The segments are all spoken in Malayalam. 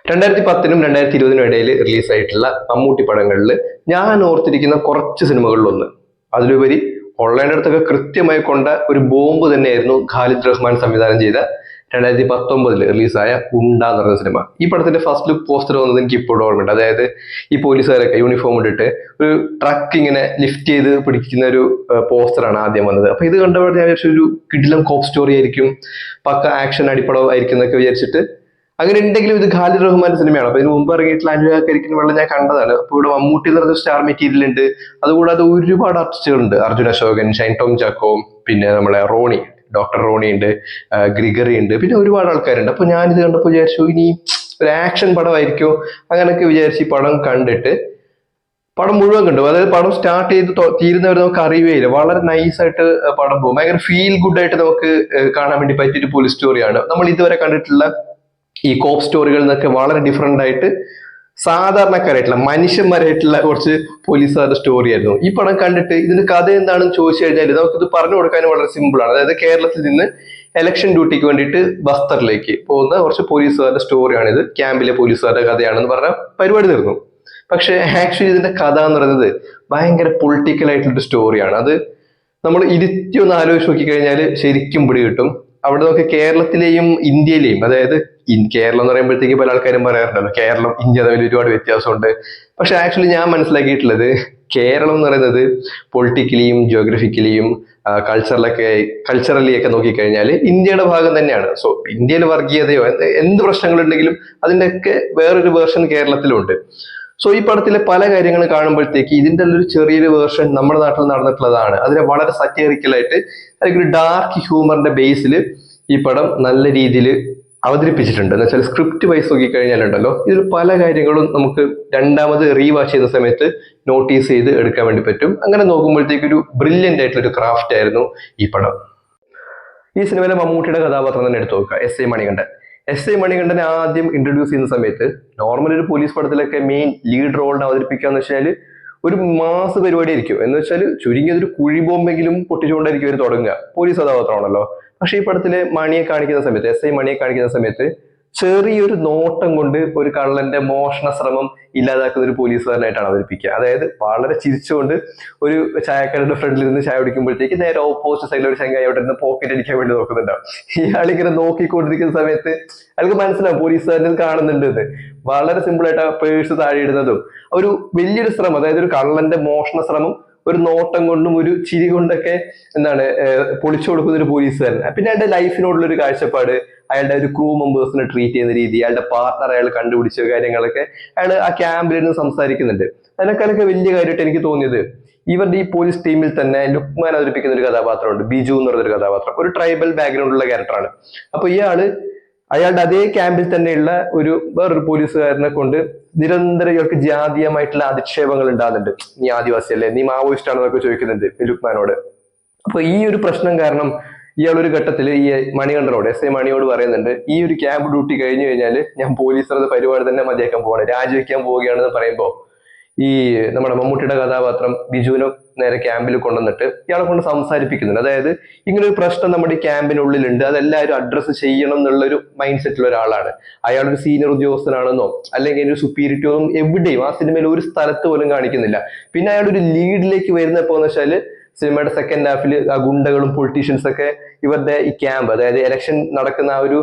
2010-നും 2020-നും ഇടയിൽ റിലീസായിട്ടുള്ള മമ്മൂട്ടി പടങ്ങളിൽ ഞാൻ ഓർത്തിരിക്കുന്ന കുറച്ച് സിനിമകളിലൊന്ന്, അതിലുപരി കൊള്ളേണ്ട അടുത്തൊക്കെ കൃത്യമായി കൊണ്ട ഒരു ബോംബ് തന്നെയായിരുന്നു ഖാലിദ് റഹ്മാൻ സംവിധാനം ചെയ്ത 2019 റിലീസായ ഉണ്ട എന്ന് പറയുന്ന സിനിമ. ഈ പടത്തിന്റെ ഫസ്റ്റ് ലുക്ക് പോസ്റ്റർ വന്നത് എനിക്ക് ഇപ്പോഴും ഓർമ്മയുണ്ട്. അതായത് ഈ പോലീസുകാരൊക്കെ യൂണിഫോം ഇട്ടിട്ട് ഒരു ട്രക്ക് ഇങ്ങനെ ലിഫ്റ്റ് ചെയ്ത് പിടിക്കുന്ന ഒരു പോസ്റ്ററാണ് ആദ്യം വന്നത്. അപ്പൊ ഇത് കണ്ടപ്പോൾ ഞാൻ വിചാരിച്ചു ഒരു കിടിലം കോപ്പ് സ്റ്റോറി ആയിരിക്കും, പക്ക ആക്ഷൻ അടിപ്പടം ആയിരിക്കും എന്നൊക്കെ വിചാരിച്ചിട്ട്, അങ്ങനെ ഉണ്ടെങ്കിലും ഇത് ഖാലിദ് റഹ്മാന്റെ സിനിമയാണ്. അപ്പൊ ഇതിന് മുമ്പ് ഇറങ്ങിയിട്ടുള്ള അനുരാഗ് കരിക്കിൻ വെള്ളം ഞാൻ കണ്ടതാണ്. അപ്പൊ ഇവിടെ മമ്മൂട്ടി എന്ന് പറഞ്ഞ സ്റ്റാർ മെറ്റീരിയൽ ഉണ്ട്. അതുകൂടാതെ ഒരുപാട് ആർട്ടിസ്റ്റുകളുണ്ട്. അർജുൻ അശോകൻ, ഷൈൻ ടോം ചാക്കോ, പിന്നെ നമ്മളെ റോണി, ഡോക്ടർ റോണി ഉണ്ട്, ഗ്രിഗറി ഉണ്ട്, പിന്നെ ഒരുപാട് ആൾക്കാരുണ്ട്. അപ്പൊ ഞാനിത് കണ്ടപ്പോൾ വിചാരിച്ചു ഇനി ഒരു ആക്ഷൻ പടമായിരിക്കോ അങ്ങനെയൊക്കെ വിചാരിച്ച് ഈ പടം കണ്ടിട്ട് പടം മുഴുവൻ കണ്ടു. അതായത് പടം സ്റ്റാർട്ട് ചെയ്ത് തീരുന്നവരെ നമുക്ക് അറിയുകയില്ല. വളരെ നൈസായിട്ട് പടം പോകും. ഭയങ്കര ഫീൽ ഗുഡ് ആയിട്ട് നമുക്ക് കാണാൻ വേണ്ടി പറ്റിയൊരു പോലീസ് സ്റ്റോറിയാണ്. നമ്മൾ ഇതുവരെ കണ്ടിട്ടുള്ള ഈ കോപ്പ് സ്റ്റോറികളിൽ നിന്നൊക്കെ വളരെ ഡിഫറെന്റ് ആയിട്ട് സാധാരണക്കാരായിട്ടുള്ള മനുഷ്യന്മാരായിട്ടുള്ള കുറച്ച് പോലീസുകാരുടെ സ്റ്റോറി ആയിരുന്നു. ഈ പടം കണ്ടിട്ട് ഇതിന്റെ കഥ എന്താണെന്ന് ചോദിച്ചു കഴിഞ്ഞാൽ നമുക്കിത് പറഞ്ഞു കൊടുക്കാൻ വളരെ സിമ്പിൾ ആണ്. അതായത് കേരളത്തിൽ നിന്ന് ഇലക്ഷൻ ഡ്യൂട്ടിക്ക് വേണ്ടിയിട്ട് ബസ്തറിലേക്ക് പോകുന്ന കുറച്ച് പോലീസുകാരുടെ സ്റ്റോറിയാണ് ഇത്. ക്യാമ്പിലെ പോലീസുകാരുടെ കഥയാണെന്ന് പറഞ്ഞ പരിപാടി തീർന്നു. പക്ഷെ ആക്ച്വലി ഇതിന്റെ കഥ എന്ന് പറയുന്നത് ഭയങ്കര പൊളിറ്റിക്കൽ ആയിട്ടുള്ള സ്റ്റോറിയാണ്. അത് നമ്മൾ ഇരുത്തി ഒന്ന് ആലോചിച്ച് നോക്കിക്കഴിഞ്ഞാൽ ശരിക്കും പിടി കിട്ടും. അവിടെ നമുക്ക് കേരളത്തിലെയും ഇന്ത്യയിലെയും, അതായത് കേരളം എന്ന് പറയുമ്പോഴത്തേക്ക് പല ആൾക്കാരും പറയാറുണ്ടല്ലോ കേരളം ഇന്ത്യ തമ്മിൽ ഒരുപാട് വ്യത്യാസമുണ്ട്. പക്ഷെ ആക്ച്വലി ഞാൻ മനസ്സിലാക്കിയിട്ടുള്ളത് കേരളം എന്ന് പറയുന്നത് പൊളിറ്റിക്കലിയും ജിയോഗ്രഫിക്കലിയും കൾച്ചറലി ഒക്കെ നോക്കിക്കഴിഞ്ഞാൽ ഇന്ത്യയുടെ ഭാഗം തന്നെയാണ്. സോ ഇന്ത്യയിൽ വർഗീയതയോ എന്ത് പ്രശ്നങ്ങളുണ്ടെങ്കിലും അതിൻ്റെയൊക്കെ വേറൊരു വേർഷൻ കേരളത്തിലുണ്ട്. സോ ഈ പടത്തിലെ പല കാര്യങ്ങൾ കാണുമ്പോഴത്തേക്ക് ഇതിന്റെ ഒരു ചെറിയൊരു വേർഷൻ നമ്മുടെ നാട്ടിൽ നടന്നിട്ടുള്ളതാണ്. അതിനെ വളരെ സറ്റീറിക്കലായിട്ട് അല്ലെങ്കിൽ ഒരു ഡാർക്ക് ഹ്യൂമറിന്റെ ബേസിൽ ഈ പടം നല്ല രീതിയിൽ അവതരിപ്പിച്ചിട്ടുണ്ട്. എന്ന് വെച്ചാൽ സ്ക്രിപ്റ്റ് വൈസ് നോക്കിക്കഴിഞ്ഞാലുണ്ടല്ലോ ഇതിൽ പല കാര്യങ്ങളും നമുക്ക് രണ്ടാമത് റീവാച്ച് ചെയ്യുന്ന സമയത്ത് നോട്ടീസ് ചെയ്ത് എടുക്കാൻ വേണ്ടി പറ്റും. അങ്ങനെ നോക്കുമ്പോഴത്തേക്ക് ഒരു ബ്രില്യൻ്റ് ആയിട്ടുള്ള ഒരു ക്രാഫ്റ്റ് ആയിരുന്നു ഈ പടം. ഈ സിനിമയിലെ മമ്മൂട്ടിയുടെ കഥാപാത്രം തന്നെ എടുത്തു നോക്കുക, S I Manikandan. S I മണികണ്ഠനെ ആദ്യം ഇൻട്രൊഡ്യൂസ് ചെയ്യുന്ന സമയത്ത് നോർമൽ ഒരു പോലീസ് പടത്തിലൊക്കെ മെയിൻ ലീഡ് റോളിനെ അവതരിപ്പിക്കാന്ന് വെച്ചാൽ ഒരു മാസ പരിപാടി ആയിരിക്കും. എന്ന് വെച്ചാൽ ചുരുങ്ങിയത് ഒരു കുഴി ബോംബെങ്കിലും പൊട്ടിച്ചുകൊണ്ടായിരിക്കും അവർ തുടങ്ങുക. പോലീസ് കഥാപാത്രമാണല്ലോ. പക്ഷെ ഈ പടത്തിലെ മണിയെ കാണിക്കുന്ന സമയത്ത്, എസ് ഐ മണിയെ കാണിക്കുന്ന സമയത്ത് ചെറിയൊരു നോട്ടം കൊണ്ട് ഒരു കള്ളന്റെ മോഷണ ശ്രമം ഇല്ലാതാക്കുന്ന ഒരു പോലീസുകാരനായിട്ടാണ് അവതരിപ്പിക്കുക. അതായത് വളരെ ചിരിച്ചുകൊണ്ട് ഒരു ചായക്കാരുടെ ഫ്രണ്ടിൽ നിന്ന് ചായ കുടിക്കുമ്പോഴത്തേക്ക് നേരെ ഓപ്പോസിറ്റ് സൈഡിൽ ഒരു ചങ്ങായി അവിടെ നിന്ന് പോക്കറ്റ് അടിക്കാൻ വേണ്ടി നോക്കുന്നുണ്ടാവും. ഇയാളിങ്ങനെ നോക്കിക്കൊണ്ടിരിക്കുന്ന സമയത്ത് അയാൾക്ക് മനസ്സിലാവും പോലീസുകാരൻ കാണുന്നുണ്ട് എന്ന്. വളരെ സിമ്പിൾ ആയിട്ട് ആ പേഴ്സ് താഴെ ഇടുന്നതും ഒരു വലിയൊരു ശ്രമം, അതായത് ഒരു കള്ളന്റെ മോഷണ ശ്രമം ഒരു നോട്ടം കൊണ്ടും ഒരു ചിരി കൊണ്ടൊക്കെ പൊളിച്ചു കൊടുക്കുന്ന ഒരു പോലീസുകാരൻ. പിന്നെ അയാളുടെ ലൈഫിനോടുള്ള ഒരു കാഴ്ചപ്പാട്, അയാളുടെ ഒരു ക്രൂ മെമ്പേഴ്സിനെ ട്രീറ്റ് ചെയ്യുന്ന രീതി, അയാളുടെ പാർട്ണർ അയാൾ കണ്ടുപിടിച്ച കാര്യങ്ങളൊക്കെ അയാൾ ആ ക്യാമ്പിലിരുന്ന് സംസാരിക്കുന്നുണ്ട്. അതിനൊക്കെ വലിയ കാര്യമായിട്ട് എനിക്ക് തോന്നിയത് ഇവരുടെ ഈ പോലീസ് ടീമിൽ തന്നെ ലുക്മാൻ അവതരിപ്പിക്കുന്ന ഒരു കഥാപാത്രമുണ്ട്, ബിജു എന്ന് പറയുന്ന ഒരു കഥാപാത്രം. ഒരു ട്രൈബൽ ബാക്ക്ഗ്രൗണ്ട് ഉള്ള ക്യാരക്ടറാണ്. അപ്പൊ അയാളുടെ അതേ ക്യാമ്പിൽ തന്നെയുള്ള വേറൊരു പോലീസുകാരനെ കൊണ്ട് നിരന്തരം ഇയാൾക്ക് ജാതീയമായിട്ടുള്ള അധിക്ഷേപങ്ങൾ ഉണ്ടാകുന്നുണ്ട്. നീ ആദിവാസി അല്ലേ, നീ മാവോയിസ്റ്റ് ആണെന്നൊക്കെ ചോദിക്കുന്നുണ്ട് ലുക്മാനോട്. അപ്പൊ ഈ ഒരു പ്രശ്നം കാരണം ഇയാൾ ഒരു ഘട്ടത്തിൽ ഈ മണികണ്ഠനോട്, എസ് ഐ മണിയോട് പറയുന്നുണ്ട്, ഈ ഒരു ക്യാമ്പ് ഡ്യൂട്ടി കഴിഞ്ഞു കഴിഞ്ഞാൽ ഞാൻ പോലീസിന്റെ പരിപാടി തന്നെ മതിയാക്കാൻ പോവാണ്, രാജിവെക്കാൻ പോവുകയാണെന്ന് പറയുമ്പോൾ ഈ നമ്മുടെ മമ്മൂട്ടിയുടെ കഥാപാത്രം ബിജുവിനെ നേരെ ക്യാമ്പിൽ കൊണ്ടുവന്നിട്ട് ഇയാളെ കൊണ്ട് സംസാരിപ്പിക്കുന്നുണ്ട്. അതായത് ഇങ്ങനെ ഒരു പ്രശ്നം നമ്മുടെ ഈ ക്യാമ്പിനുള്ളിലുണ്ട്, അതെല്ലാവരും അഡ്രസ്സ് ചെയ്യണം എന്നുള്ളൊരു മൈൻഡ് സെറ്റിലുള്ള ഒരാളാണ്. അയാളൊരു സീനിയർ ഉദ്യോഗസ്ഥനാണെന്നോ അല്ലെങ്കിൽ ഒരു സുപ്പീരിയറിറ്റി ഒന്നും എവിടെയും ആ സിനിമയിൽ ഒരു സ്ഥലത്ത് പോലും കാണിക്കുന്നില്ല. പിന്നെ അയാൾ ഒരു ലീഡിലേക്ക് വരുന്നപ്പോ എന്ന് വെച്ചാൽ സിനിമയുടെ സെക്കൻഡ് ഹാഫിൽ ആ ഗുണ്ടകളും പൊളിറ്റീഷ്യൻസ് ഒക്കെ ഇവരുടെ ഈ ക്യാമ്പ്, അതായത് ഇലക്ഷൻ നടക്കുന്ന ആ ഒരു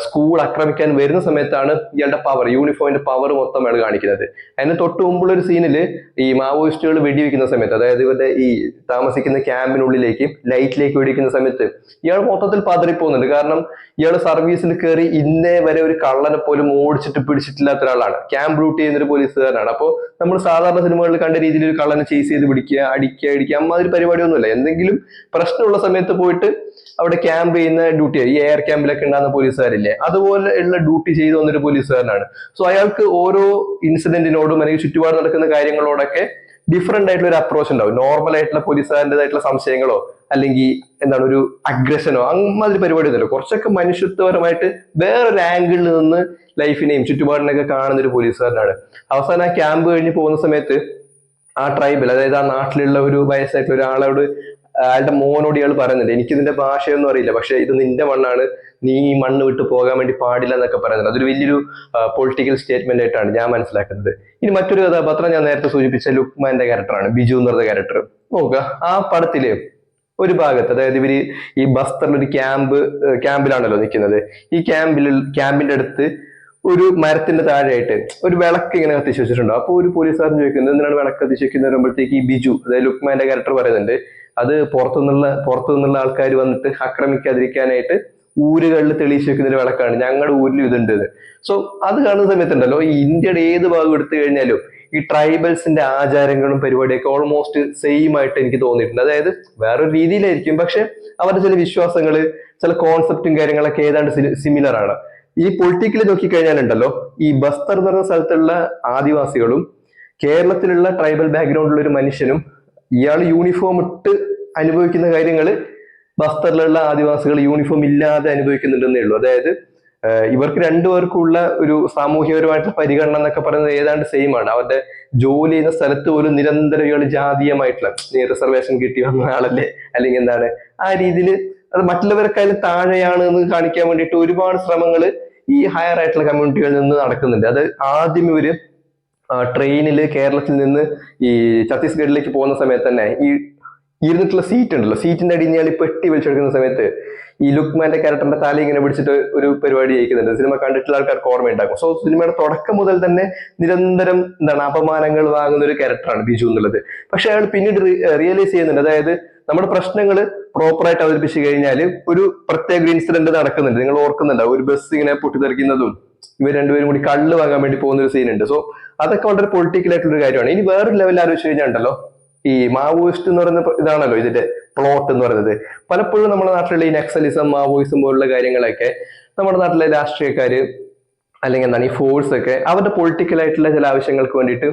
സ്കൂൾ ആക്രമിക്കാൻ വരുന്ന സമയത്താണ് ഇയാളുടെ പവർ, യൂണിഫോമിന്റെ പവർ മൊത്തം അയാൾ കാണിക്കുന്നത്. അതിന് തൊട്ട് മുമ്പുള്ള ഒരു സീനില് ഈ മാവോയിസ്റ്റുകൾ വെടിവെക്കുന്ന സമയത്ത്, അതായത് ഇവരുടെ ഈ താമസിക്കുന്ന ക്യാമ്പിനുള്ളിലേക്ക് ലൈറ്റിലേക്ക് വെടിവെക്കുന്ന സമയത്ത് ഇയാൾ മൊത്തത്തിൽ പതറിപ്പോകുന്നുണ്ട്. കാരണം ഇയാൾ സർവീസിൽ കയറി ഇന്നേ വരെ ഒരു കള്ളനെ പോലും ഓടിച്ചിട്ട് പിടിച്ചിട്ടില്ലാത്ത ഒരാളാണ്. ക്യാമ്പ് ഡ്യൂട്ടി ചെയ്യുന്ന ഒരു പോലീസുകാരനാണ്. അപ്പോൾ നമ്മൾ സാധാരണ സിനിമകളിൽ കണ്ട രീതിയിൽ ഒരു കള്ളനെ ചേസ് ചെയ്ത് പിടിക്കുക, അടിക്കുക അമ്മാതിരി പരിപാടിയൊന്നുമില്ല. എന്തെങ്കിലും പ്രശ്നമുള്ള സമയത്ത് പോയിട്ട് അവിടെ ക്യാമ്പ് ചെയ്യുന്ന ഡ്യൂട്ടി, ഈ എയർ ക്യാമ്പിലൊക്കെ ഉണ്ടാകുന്ന പോലീസുകാരില്ലേ, അതുപോലെ ഉള്ള ഡ്യൂട്ടി ചെയ്തു വന്നൊരു പോലീസുകാരനാണ്. സോ അയാൾക്ക് ഓരോ ഇൻസിഡന്റിനോടും അല്ലെങ്കിൽ ചുറ്റുപാട് നടക്കുന്ന കാര്യങ്ങളോടൊക്കെ ഡിഫറെന്റ് ആയിട്ടുള്ള ഒരു അപ്രോച്ച് ഉണ്ടാവും. നോർമൽ ആയിട്ടുള്ള പോലീസുകാരൻ്റെതായിട്ടുള്ള സംശയങ്ങളോ അല്ലെങ്കിൽ എന്താണ് ഒരു അഗ്രഷനോ അങ്ങനത്തെ പരിപാടി ഒന്നുമല്ല. കുറച്ചൊക്കെ മനുഷ്യത്വപരമായിട്ട് വേറൊരു ആംഗിളിൽ നിന്ന് ലൈഫിനെയും ചുറ്റുപാടിനെയൊക്കെ കാണുന്ന ഒരു പോലീസുകാരനാണ്. അവസാനം ആ ക്യാമ്പ് കഴിഞ്ഞ് പോകുന്ന സമയത്ത് ആ ട്രൈബൽ, അതായത് ആ നാട്ടിലുള്ള ഒരു വയസ്സായിട്ടുള്ള ഒരാളോട് അയാളുടെ മോനോട് ഇയാൾ പറയുന്നുണ്ട്, എനിക്കിതിന്റെ ഭാഷയൊന്നും അറിയില്ല, പക്ഷെ ഇത് നിന്റെ മണ്ണാണ്, നീ ഈ മണ്ണ് വിട്ട് പോകാൻ വേണ്ടി പാടില്ല എന്നൊക്കെ പറയുന്നത് അതൊരു വലിയൊരു പൊളിറ്റിക്കൽ സ്റ്റേറ്റ്മെന്റ് ആയിട്ടാണ് ഞാൻ മനസ്സിലാക്കുന്നത്. ഇനി മറ്റൊരു കഥാപാത്രം ഞാൻ നേരത്തെ സൂചിപ്പിച്ച ലുക്മാന്റെ ക്യാരക്ടറാണ്, ബിജു എന്ന് പറഞ്ഞ ക്യാരക്ടർ. നോക്കുക, ആ പടത്തില് ഒരു ഭാഗത്ത്, അതായത് ഇവര് ഈ ബസ്തറിൽ ഒരു ക്യാമ്പിലാണല്ലോ നിൽക്കുന്നത്. ഈ ക്യാമ്പിന്റെ അടുത്ത് ഒരു മരത്തിന്റെ താഴെയായിട്ട് ഒരു വിളക്ക് ഇങ്ങനെ കത്തിച്ച് വെച്ചിട്ടുണ്ടോ. അപ്പൊ ഒരു പോലീസുകാരൻ ചോദിക്കുന്നത് എന്തിനാണ് വിളക്ക് കത്തിച്ച് വെക്കുന്നത് വരുമ്പോഴത്തേക്ക് ഈ ബിജു, അതായത് ലുക്മാന്റെ ക്യാരക്ടർ പറയുന്നുണ്ട്, അത് പുറത്തുനിന്നുള്ള ആൾക്കാർ വന്നിട്ട് ആക്രമിക്കാതിരിക്കാനായിട്ട് ഊരുകളിൽ തെളിയിച്ച് വെക്കുന്ന ഒരു വിളക്കാണ്, ഞങ്ങളുടെ ഊരിലും ഇതുണ്ട്. സോ അത് കാണുന്ന സമയത്തുണ്ടല്ലോ, ഈ ഇന്ത്യയുടെ ഏത് ഭാഗം എടുത്തു കഴിഞ്ഞാലും ഈ ട്രൈബൽസിന്റെ ആചാരങ്ങളും പരിപാടിയൊക്കെ ഓൾമോസ്റ്റ് സെയിം ആയിട്ട് എനിക്ക് തോന്നിയിട്ടുണ്ട്. അതായത് വേറൊരു രീതിയിലായിരിക്കും, പക്ഷെ അവരുടെ ചില വിശ്വാസങ്ങള്, ചില കോൺസെപ്റ്റും കാര്യങ്ങളൊക്കെ ഏതാണ്ട് സിമിലർ ആണ്. ഈ പൊളിറ്റിക്കലി നോക്കിക്കഴിഞ്ഞാലുണ്ടല്ലോ, ഈ ബസ്തർ എന്ന് പറഞ്ഞ സ്ഥലത്തുള്ള ആദിവാസികളും കേരളത്തിലുള്ള ട്രൈബൽ ബാക്ക്ഗ്രൗണ്ടിലുള്ള ഒരു മനുഷ്യനും ഇയാൾ യൂണിഫോം ഇട്ട് അനുഭവിക്കുന്ന കാര്യങ്ങള് ബസ്തറിലുള്ള ആദിവാസികൾ യൂണിഫോം ഇല്ലാതെ അനുഭവിക്കുന്നുണ്ടെന്നേ ഉള്ളൂ. അതായത് ഇവർക്ക് രണ്ടുപേർക്കുള്ള ഒരു സാമൂഹികപരമായിട്ടുള്ള പരിഗണന എന്നൊക്കെ പറയുന്നത് ഏതാണ്ട് സെയിം ആണ്. അവരുടെ ജോലി ചെയ്യുന്ന സ്ഥലത്ത് പോലും നിരന്തരം ഇയാൾ ജാതീയമായിട്ടുള്ള, നീ റിസർവേഷൻ കിട്ടി വന്ന ആളല്ലേ, അല്ലെങ്കിൽ എന്താണ് ആ രീതിയിൽ അത് മറ്റുള്ളവർക്കായാലും താഴെയാണ് എന്ന് കാണിക്കാൻ വേണ്ടിയിട്ട് ഒരുപാട് ശ്രമങ്ങൾ ഈ ഹയർ ആയിട്ടുള്ള കമ്മ്യൂണിറ്റികളിൽ നിന്ന് നടക്കുന്നുണ്ട്. അത് ആദ്യം ഇവര് ട്രെയിനിൽ കേരളത്തിൽ നിന്ന് ഈ ഛത്തീസ്ഗഡിലേക്ക് പോകുന്ന സമയത്ത് തന്നെ ഈ ഇരുന്നിട്ടുള്ള സീറ്റ് ഉണ്ടല്ലോ, സീറ്റിന്റെ അടിയിൽ ഇയാൾ പെട്ടി വലിച്ചെടുക്കുന്ന സമയത്ത് ഈ ലുക്മാന്റെ ക്യാരക്ടറിന്റെ തല ഇങ്ങനെ പിടിച്ചിട്ട് ഒരു പരിപാടി ചെയ്യിക്കുന്നുണ്ട്. സിനിമ കണ്ടിട്ടുള്ള ആൾക്കാർക്ക് ഓർമ്മയുണ്ടാക്കും. സോ സിനിമയുടെ തുടക്കം മുതൽ തന്നെ നിരന്തരം എന്താണ് അപമാനങ്ങൾ വാങ്ങുന്ന ഒരു ക്യാരക്ടറാണ് ബിജു എന്നുള്ളത്. പക്ഷെ അയാൾ പിന്നീട് റിയലൈസ് ചെയ്യുന്നുണ്ട്, അതായത് നമ്മുടെ പ്രശ്നങ്ങൾ പ്രോപ്പറായിട്ട് അവതരിപ്പിച്ചു കഴിഞ്ഞാൽ ഒരു പ്രത്യേക ഇൻസിഡന്റ് നടക്കുന്നുണ്ട്. നിങ്ങൾ ഓർക്കുന്നുണ്ടാവും, ഒരു ബസ് ഇങ്ങനെ പൊട്ടിത്തെറിക്കുന്നതും ഇവർ രണ്ടുപേരും കൂടി കള്ള് വാങ്ങാൻ വേണ്ടി പോകുന്ന ഒരു സീൻ ഉണ്ട്. സോ അതൊക്കെ വളരെ പൊളിറ്റിക്കൽ ആയിട്ടുള്ള ഒരു കാര്യമാണ്. ഇനി വേറൊരു ലെവലിൽ ആലോചിച്ച് കഴിഞ്ഞാൽ ഈ മാവോയിസ്റ്റ് എന്ന് പറയുന്ന ഇതാണല്ലോ ഇതിന്റെ പ്ലോട്ട് എന്ന് പറയുന്നത്. പലപ്പോഴും നമ്മുടെ നാട്ടിലുള്ള ഈ നക്സലിസം, മാവോയിസം പോലുള്ള കാര്യങ്ങളൊക്കെ നമ്മുടെ നാട്ടിലെ രാഷ്ട്രീയക്കാര് അല്ലെങ്കിൽ എന്താണ് ഈ ഫോഴ്സ് ഒക്കെ അവരുടെ പൊളിറ്റിക്കൽ ആയിട്ടുള്ള ചില ആവശ്യങ്ങൾക്ക് വേണ്ടിയിട്ട്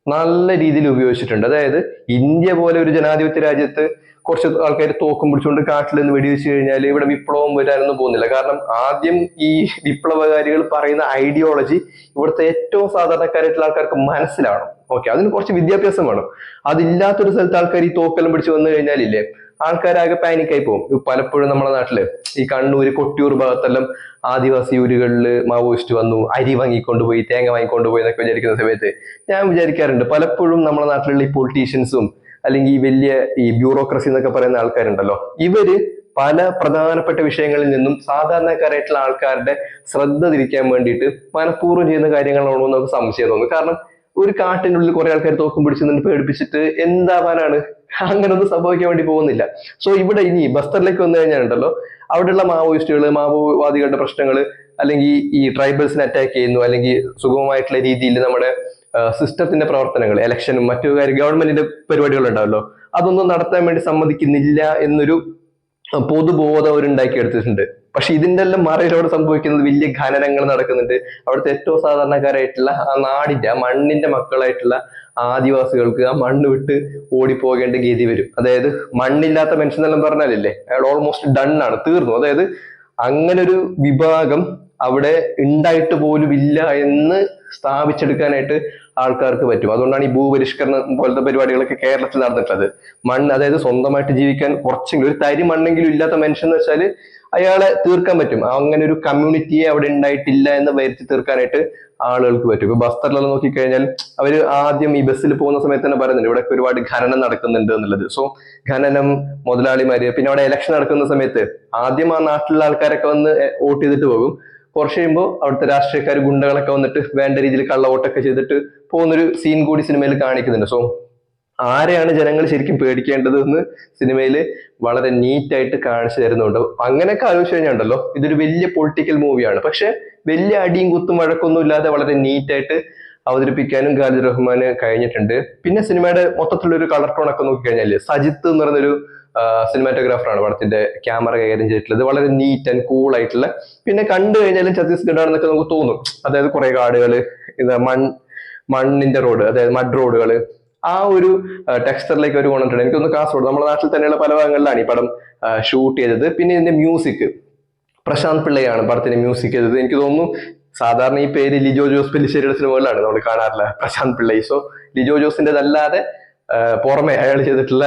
നല്ല രീതിയിൽ ഉപയോഗിച്ചിട്ടുണ്ട്. അതായത് ഇന്ത്യ പോലെ ഒരു ജനാധിപത്യ രാജ്യത്ത് കുറച്ച് ആൾക്കാർ തോക്കും പിടിച്ചുകൊണ്ട് കാട്ടിൽ നിന്ന് വെടിവെച്ച് കഴിഞ്ഞാൽ ഇവിടെ വിപ്ലവം വരാനൊന്നും പോകുന്നില്ല. കാരണം ആദ്യം ഈ വിപ്ലവകാരികൾ പറയുന്ന ഐഡിയോളജി ഇവിടുത്തെ ഏറ്റവും സാധാരണക്കാരായിട്ടുള്ള ആൾക്കാർക്ക് മനസ്സിലാവണം. ഓക്കെ, അതിന് കുറച്ച് വിദ്യാഭ്യാസം വേണം. അതില്ലാത്തൊരു സ്ഥലത്ത് ആൾക്കാർ ഈ തോക്കെല്ലാം പിടിച്ച് വന്നു കഴിഞ്ഞാലില്ലേ, ആൾക്കാരാകെ പാനിക്കായി പോകും. പലപ്പോഴും നമ്മുടെ നാട്ടില് ഈ കണ്ണൂര്, കൊട്ടിയൂർ ഭാഗത്തെല്ലാം ആദിവാസി ഊരുകളിൽ മാവോയിസ്റ്റ് വന്നു, അരി വാങ്ങിക്കൊണ്ടുപോയി, തേങ്ങ വാങ്ങിക്കൊണ്ടുപോയി എന്നൊക്കെ വിചാരിക്കുന്ന സമയത്ത് ഞാൻ വിചാരിക്കാറുണ്ട്, പലപ്പോഴും നമ്മുടെ നാട്ടിലുള്ള ഈ പൊളിറ്റീഷ്യൻസും അല്ലെങ്കിൽ ഈ വലിയ ഈ ബ്യൂറോക്രസി എന്നൊക്കെ പറയുന്ന ആൾക്കാരുണ്ടല്ലോ, ഇവര് പല പ്രധാനപ്പെട്ട വിഷയങ്ങളിൽ നിന്നും സാധാരണക്കാരായിട്ടുള്ള ആൾക്കാരുടെ ശ്രദ്ധ തിരിക്കാൻ വേണ്ടിയിട്ട് മനഃപൂർവ്വം ചെയ്യുന്ന കാര്യങ്ങളാണോ എന്ന് നമുക്ക് സംശയം തോന്നും. കാരണം ഒരു കാട്ടിനുള്ളിൽ കുറെ ആൾക്കാർ തോക്കും പിടിച്ച് നിന്ന് പേടിപ്പിച്ചിട്ട് എന്താവാനാണ്? അങ്ങനൊന്നും സംഭവിക്കാൻ വേണ്ടി പോകുന്നില്ല. സോ ഇവിടെ ഇനി ബസ്തറിലേക്ക് വന്നു കഴിഞ്ഞാലുണ്ടല്ലോ, അവിടെയുള്ള മാവോയിസ്റ്റുകൾ, മാവോവാദികളുടെ പ്രശ്നങ്ങൾ, അല്ലെങ്കിൽ ഈ ട്രൈബൽസിനെ അറ്റാക്ക് ചെയ്യുന്നു, അല്ലെങ്കിൽ സുഗമമായിട്ടുള്ള രീതിയിൽ നമ്മുടെ സിസ്റ്റത്തിന്റെ പ്രവർത്തനങ്ങൾ, ഇലക്ഷനും മറ്റു ഗവൺമെന്റിന്റെ പരിപാടികൾ ഉണ്ടാവല്ലോ, അതൊന്നും നടത്താൻ വേണ്ടി സമ്മതിക്കുന്നില്ല എന്നൊരു പൊതുബോധം അവരുണ്ടാക്കിയെടുത്തിട്ടുണ്ട്. പക്ഷെ ഇതിന്റെ എല്ലാം മറയിലൂടെ സംഭവിക്കുന്നത് വലിയ ഖനനങ്ങൾ നടക്കുന്നുണ്ട്. അവിടുത്തെ ഏറ്റവും സാധാരണക്കാരായിട്ടുള്ള ആ നാടിന്റെ, ആ മണ്ണിന്റെ മക്കളായിട്ടുള്ള ആദിവാസികൾക്ക് ആ മണ്ണ് വിട്ട് ഓടിപ്പോകേണ്ട ഗതി വരും. അതായത് മണ്ണില്ലാത്ത മനുഷ്യനെല്ലാം പറഞ്ഞാലില്ലേ, അയാൾ ഓൾമോസ്റ്റ് ഡൺ ആണ്, തീർന്നു. അതായത് അങ്ങനെ ഒരു വിഭാഗം അവിടെ ഉണ്ടായിട്ട് പോലും ഇല്ല എന്ന് സ്ഥാപിച്ചെടുക്കാനായിട്ട് ആൾക്കാർക്ക് പറ്റും. അതുകൊണ്ടാണ് ഈ ഭൂപരിഷ്കരണം പോലത്തെ പരിപാടികളൊക്കെ കേരളത്തിൽ നടന്നിട്ടുള്ളത്. മണ്ണ്, അതായത് സ്വന്തമായിട്ട് ജീവിക്കാൻ കുറച്ചെങ്കിലും ഒരു തരി മണ്ണെങ്കിലും ഇല്ലാത്ത മനുഷ്യൻ എന്ന് വെച്ചാൽ അയാളെ തീർക്കാൻ പറ്റും. അങ്ങനെ ഒരു കമ്മ്യൂണിറ്റിയെ അവിടെ ഉണ്ടായിട്ടില്ല എന്ന് വരുത്തി തീർക്കാനായിട്ട് ആളുകൾക്ക് പറ്റും. ഇപ്പൊ ബസ്തറിലെല്ലാം നോക്കിക്കഴിഞ്ഞാൽ അവര് ആദ്യം ഈ ബസ്സിൽ പോകുന്ന സമയത്ത് തന്നെ പറയുന്നുണ്ട് ഇവിടെ ഒരുപാട് ഖനനം നടക്കുന്നുണ്ട് എന്നുള്ളത്. സോ ഖനനം, മുതലാളിമാര്, പിന്നെ അവിടെ ഇലക്ഷൻ നടക്കുന്ന സമയത്ത് ആദ്യം ആ നാട്ടിലുള്ള ആൾക്കാരൊക്കെ വന്ന് വോട്ട് ചെയ്തിട്ട് പോകും. കുറച്ച് കഴിയുമ്പോൾ അവിടുത്തെ രാഷ്ട്രീയക്കാർ, ഗുണ്ടകളൊക്കെ വന്നിട്ട് വേണ്ട രീതിയിൽ കള്ള വോട്ടൊക്കെ ചെയ്തിട്ട് പോകുന്നൊരു സീൻ കൂടി സിനിമയിൽ കാണിക്കുന്നുണ്ട്. സോ ആരെയാണ് ജനങ്ങൾ ശരിക്കും പേടിക്കേണ്ടത് എന്ന് സിനിമയിൽ വളരെ നീറ്റായിട്ട് കാണിച്ചു തരുന്നുണ്ട്. അങ്ങനെയൊക്കെ ആലോചിച്ച് കഴിഞ്ഞാൽ ഇതൊരു വലിയ പൊളിറ്റിക്കൽ മൂവിയാണ്. പക്ഷെ വലിയ അടിയും കുത്തും വഴക്കൊന്നും ഇല്ലാതെ വളരെ നീറ്റായിട്ട് അവതരിപ്പിക്കാനും ഖാലിദ് റഹ്മാന് കഴിഞ്ഞിട്ടുണ്ട്. പിന്നെ സിനിമയുടെ മൊത്തത്തിലുള്ള ഒരു കളർ ടോൺ ഒക്കെ നോക്കിക്കഴിഞ്ഞാൽ സജിത്ത് എന്ന് പറയുന്നൊരു സിനിമാറ്റോഗ്രാഫറാണ് പടത്തിന്റെ ക്യാമറ കൈകാര്യം ചെയ്തിട്ടുള്ളത്. വളരെ നീറ്റ് ആൻഡ് കൂൾ ആയിട്ടുള്ള, പിന്നെ കണ്ടു കഴിഞ്ഞാലും ഛത്തീസ്ഗഡ് ആണെന്നൊക്കെ നമുക്ക് തോന്നും. അതായത് കുറെ കാടുകള്, മണ്ണിന്റെ റോഡ്, അതായത് മഡ് റോഡുകള്, ആ ഒരു ടെക്സ്റ്ററിലേക്ക് അവർ കൊണ്ടിട്ടുണ്ട്. എനിക്കൊന്ന് കാസർഗോഡ്, നമ്മുടെ നാട്ടിൽ തന്നെയുള്ള പല ഭാഗങ്ങളിലാണ് ഈ പടം ഷൂട്ട് ചെയ്തത്. പിന്നെ ഇതിന്റെ മ്യൂസിക് പ്രശാന്ത് പിള്ളയാണ് പടത്തിന് മ്യൂസിക് ചെയ്തത്. എനിക്ക് തോന്നുന്നു സാധാരണ ഈ പേര് ലിജോ ജോസ് പെല്ലിശ്ശേരിയുടെ സിനിമകളിലാണ് നമ്മൾ കാണാറില്ല, പ്രശാന്ത് പിള്ളൈ. സോ ലിജോ ജോസിൻ്റെതല്ലാതെ പുറമെ അയാൾ ചെയ്തിട്ടുള്ള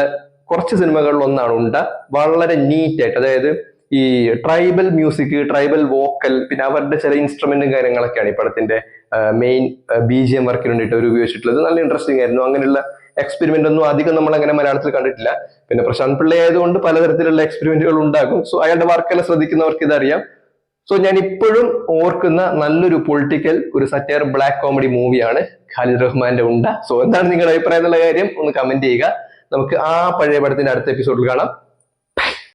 കുറച്ച് സിനിമകളിൽ ഒന്നാണ് ഉണ്ട. വളരെ നീറ്റായിട്ട്, അതായത് ഈ ട്രൈബൽ മ്യൂസിക്, ട്രൈബൽ വോക്കൽ, പിന്നെ അവരുടെ ചില ഇൻസ്ട്രുമെന്റും കാര്യങ്ങളൊക്കെയാണ് ഈ പടത്തിന്റെ മെയിൻ BGM വർക്കിന് വേണ്ടിയിട്ട് അവർ ഉപയോഗിച്ചിട്ടുള്ളത്. നല്ല ഇൻട്രസ്റ്റിംഗ് ആയിരുന്നു. അങ്ങനെയുള്ള എക്സ്പെരിമെന്റ് ഒന്നും അധികം നമ്മൾ അങ്ങനെ മലയാളത്തിൽ കണ്ടിട്ടില്ല. പിന്നെ പ്രശാന്ത് പിള്ള ആയതുകൊണ്ട് പലതരത്തിലുള്ള എക്സ്പെരിമെന്റുകൾ ഉണ്ടാകും. സോ അയാളുടെ വർക്കെല്ലാം ശ്രദ്ധിക്കുന്നവർക്ക് ഇതറിയാം. സോ ഞാൻ ഇപ്പോഴും ഓർക്കുന്ന നല്ലൊരു പൊളിറ്റിക്കൽ, ഒരു സറ്റയർ ബ്ലാക്ക് കോമഡി മൂവിയാണ് ഖാലിദ് റഹ്മാന്റെ ഉണ്ട. സോ എന്താണ് നിങ്ങളുടെ അഭിപ്രായം എന്നുള്ള കാര്യം ഒന്ന് കമന്റ് ചെയ്യുക. നമുക്ക് ആ പഴയ പടത്തിന്റെ അടുത്ത എപ്പിസോഡിൽ കാണാം.